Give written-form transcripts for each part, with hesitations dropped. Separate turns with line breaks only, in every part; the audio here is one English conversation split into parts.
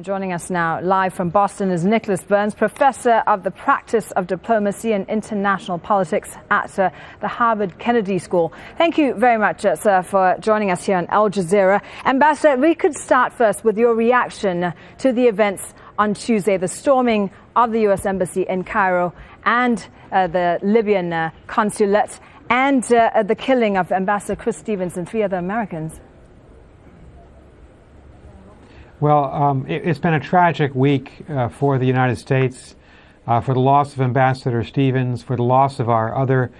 Joining us now live from Boston is Nicholas Burns, professor of the practice of diplomacy and international politics at the Harvard Kennedy School. Thank you very much, sir, for joining us here on Al Jazeera. Ambassador, we could start first with your reaction to the events on Tuesday, the storming of the U.S. Embassy in Cairo and the Libyan consulate, and the killing of Ambassador Chris Stevens and 3 other Americans.
Well, it's been a tragic week for the United States, for the loss of Ambassador Stevens, for the loss of our other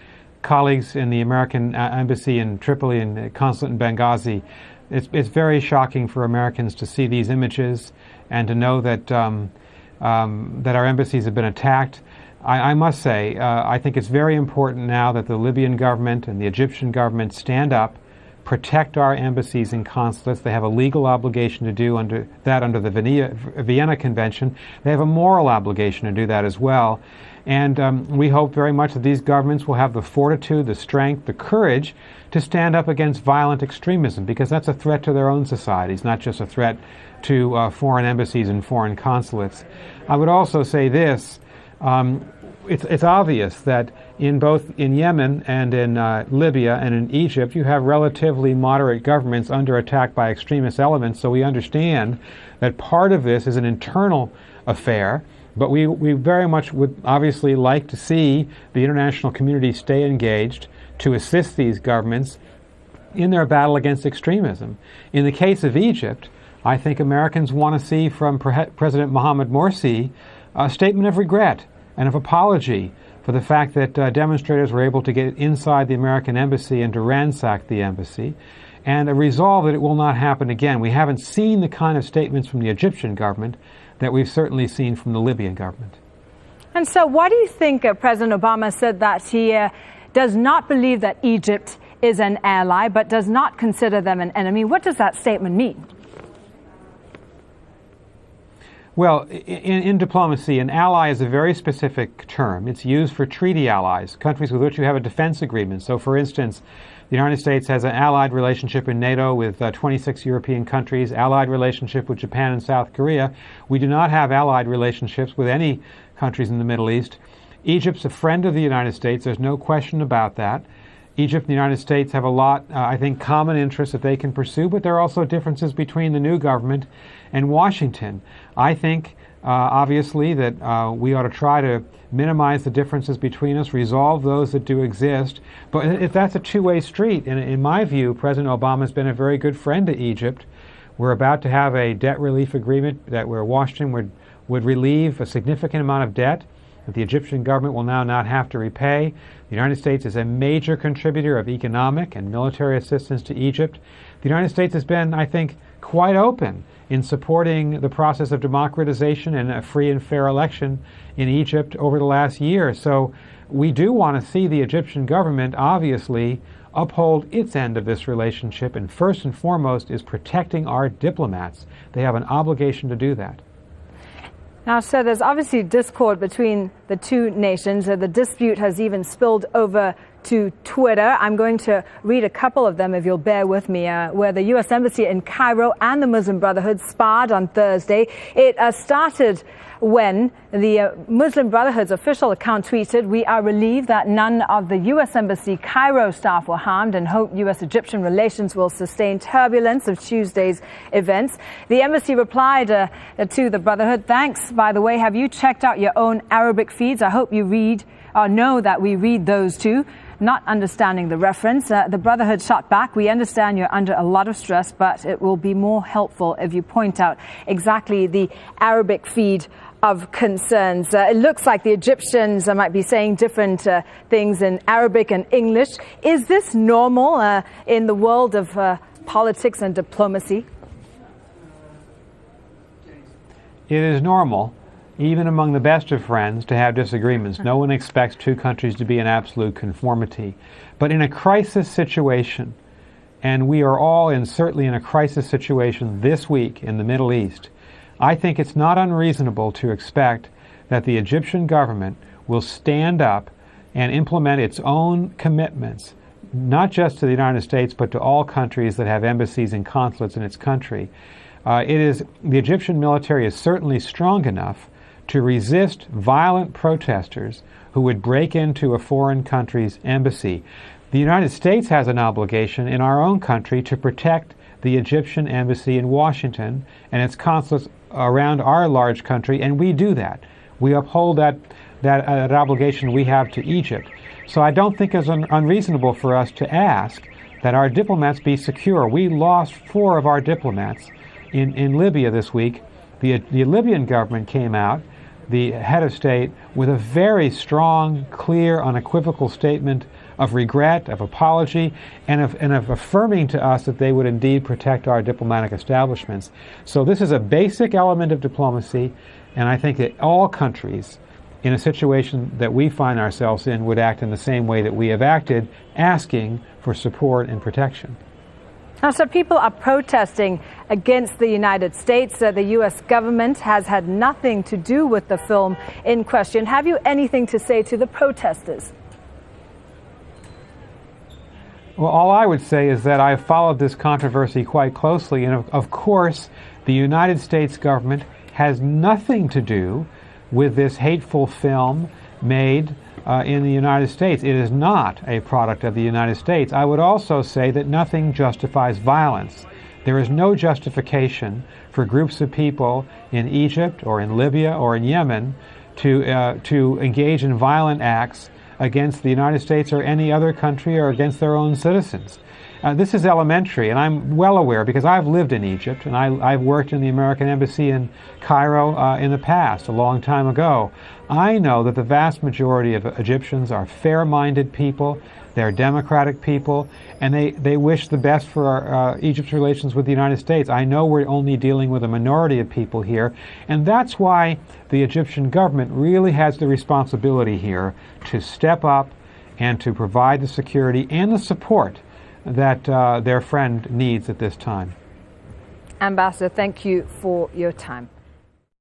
colleagues in the American embassy in Tripoli and the consulate in Benghazi. It's very shocking for Americans to see these images and to know that that our embassies have been attacked. I must say, I think it's very important now that the Libyan government and the Egyptian government stand up, protect our embassies and consulates. They have a legal obligation to do under the Vienna Convention. They have a moral obligation to do that as well. And we hope very much that these governments will have the fortitude, the strength, the courage to stand up against violent extremism, because that's a threat to their own societies, not just a threat to foreign embassies and foreign consulates. I would also say this. It's obvious that in both in Yemen and in Libya and in Egypt, you have relatively moderate governments under attack by extremist elements. So we understand that part of this is an internal affair, but we very much would obviously like to see the international community stay engaged to assist these governments in their battle against extremism. In the case of Egypt, I think Americans want to see from President Mohamed Morsi a statement of regret and of apology for the fact that demonstrators were able to get inside the American embassy and to ransack the embassy, and a resolve that it will not happen again. We haven't seen the kind of statements from the Egyptian government that we've certainly seen from the Libyan government.
And so why do you think President Obama said that he does not believe that Egypt is an ally, but does not consider them an enemy? What does that statement mean?
Well, in diplomacy, an ally is a very specific term. It's used for treaty allies, countries with which you have a defense agreement. So, for instance, the United States has an allied relationship in NATO with 26 European countries, allied relationship with Japan and South Korea. We do not have allied relationships with any countries in the Middle East. Egypt's a friend of the United States. There's no question about that. Egypt and the United States have a lot, I think, common interests that they can pursue, but there are also differences between the new government and Washington. I think, obviously, that we ought to try to minimize the differences between us, resolve those that do exist. But if that's a two-way street, and in my view, President Obama has been a very good friend to Egypt. We're about to have a debt relief agreement where Washington would relieve a significant amount of debt that the Egyptian government will now not have to repay. The United States is a major contributor of economic and military assistance to Egypt. The United States has been, I think, quite open in supporting the process of democratization and a free and fair election in Egypt over the last year. So we do want to see the Egyptian government, obviously, uphold its end of this relationship, and first and foremost is protecting our diplomats. They have an obligation to do that.
Now, sir, there's obviously discord between the two nations. The dispute has even spilled over to Twitter. I'm going to read a couple of them, if you'll bear with me, where the U.S. Embassy in Cairo and the Muslim Brotherhood sparred on Thursday. It started when the Muslim Brotherhood's official account tweeted, "We are relieved that none of the U.S. Embassy Cairo staff were harmed and hope U.S.-Egyptian relations will sustain turbulence of Tuesday's events." The embassy replied to the Brotherhood, "Thanks, by the way, have you checked out your own Arabic feeds? I hope you read or know that we read those too." Not understanding the reference, the Brotherhood shot back, "We understand you're under a lot of stress, but it will be more helpful if you point out exactly the Arabic feed of concerns." It looks like the Egyptians might be saying different things in Arabic and English. Is this normal in the world of politics and diplomacy?
It is normal, even among the best of friends, to have disagreements. No one expects two countries to be in absolute conformity. But in a crisis situation, and we are all certainly in a crisis situation this week in the Middle East, I think it's not unreasonable to expect that the Egyptian government will stand up and implement its own commitments, not just to the United States, but to all countries that have embassies and consulates in its country. The Egyptian military is certainly strong enough to resist violent protesters who would break into a foreign country's embassy. The United States has an obligation in our own country to protect the Egyptian embassy in Washington and its consulates around our large country, and we do that. We uphold that obligation we have to Egypt. So I don't think it's unreasonable for us to ask that our diplomats be secure. We lost 4 of our diplomats in Libya this week. The Libyan government came out, the head of state, with a very strong, clear, unequivocal statement of regret, of apology, and of affirming to us that they would indeed protect our diplomatic establishments. So this is a basic element of diplomacy, and I think that all countries in a situation that we find ourselves in would act in the same way that we have acted, asking for support and protection.
So people are protesting against the United States. The U.S. government has had nothing to do with the film in question. Have you anything to say to the protesters?
Well, all I would say is that I've followed this controversy quite closely, and of course, the United States government has nothing to do with this hateful film made in the United States. It is not a product of the United States. I would also say that nothing justifies violence. There is no justification for groups of people in Egypt or in Libya or in Yemen to engage in violent acts against the United States or any other country or against their own citizens. This is elementary, and I'm well aware because I've lived in Egypt and I've worked in the American Embassy in Cairo in the past, a long time ago. I know that the vast majority of Egyptians are fair-minded people, they're democratic people, and they wish the best for Egypt's relations with the United States. I know we're only dealing with a minority of people here, and that's why the Egyptian government really has the responsibility here to step up and to provide the security and the support that their friend needs at this time.
Ambassador, thank you for your time.